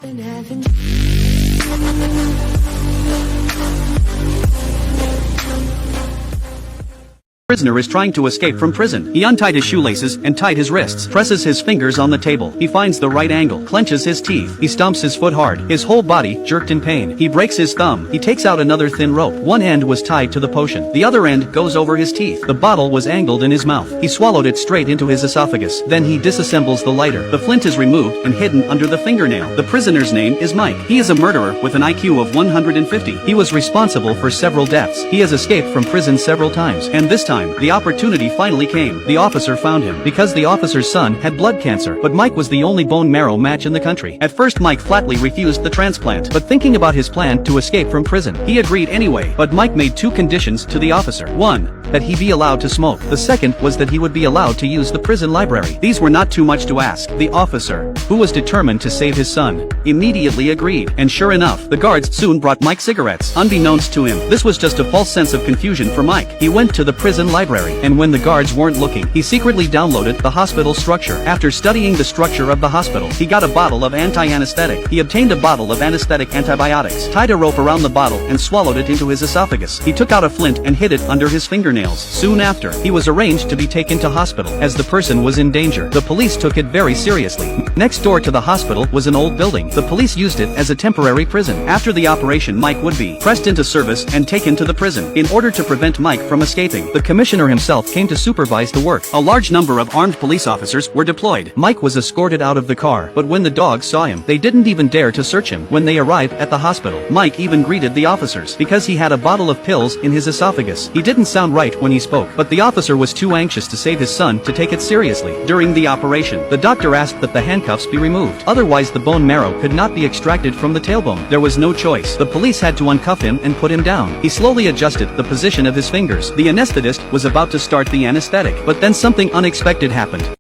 been having. Prisoner is trying to escape from prison. He untied his shoelaces and tied his wrists, presses his fingers on the table. He finds the right angle, clenches his teeth. He stomps his foot hard, his whole body jerked in pain. He breaks his thumb. He takes out another thin rope. One end was tied to the potion. The other end goes over his teeth. The bottle was angled in his mouth. He swallowed it straight into his esophagus. Then he disassembles the lighter. The flint is removed and hidden under the fingernail. The prisoner's name is Mike. He is a murderer with an IQ of 150. He was responsible for several deaths. He has escaped from prison several times, and this time, the opportunity finally came. The officer found him because the officer's son had blood cancer, but Mike was the only bone marrow match in the country. At first Mike flatly refused the transplant, but thinking about his plan to escape from prison, he agreed anyway. But Mike made two conditions to the officer. One, that he be allowed to smoke. The second was that he would be allowed to use the prison library. These were not too much to ask. The officer, who was determined to save his son, immediately agreed. And sure enough, the guards soon brought Mike cigarettes. Unbeknownst to him, this was just a false sense of confusion for Mike. He went to the prison library, and when the guards weren't looking, he secretly downloaded the hospital structure. After studying the structure of the hospital, he got a bottle of anti-anesthetic. He obtained a bottle of anesthetic antibiotics, tied a rope around the bottle and swallowed it into his esophagus. He took out a flint and hid it under his fingernails. Soon after, he was arranged to be taken to hospital, as the person was in danger. The police took it very seriously. Next door to the hospital was an old building. The police used it as a temporary prison. After the operation, Mike would be pressed into service and taken to the prison. In order to prevent Mike from escaping, the commissioner himself came to supervise the work. A large number of armed police officers were deployed. Mike was escorted out of the car, but when the dogs saw him, they didn't even dare to search him. When they arrived at the hospital, Mike even greeted the officers because he had a bottle of pills in his esophagus. He didn't sound right when he spoke, but the officer was too anxious to save his son to take it seriously. During the operation, the doctor asked that the handcuffs be removed. Otherwise the bone marrow could not be extracted from the tailbone. There was no choice. The police had to uncuff him and put him down. He slowly adjusted the position of his fingers. The anesthetist was about to start the anesthetic, but then something unexpected happened.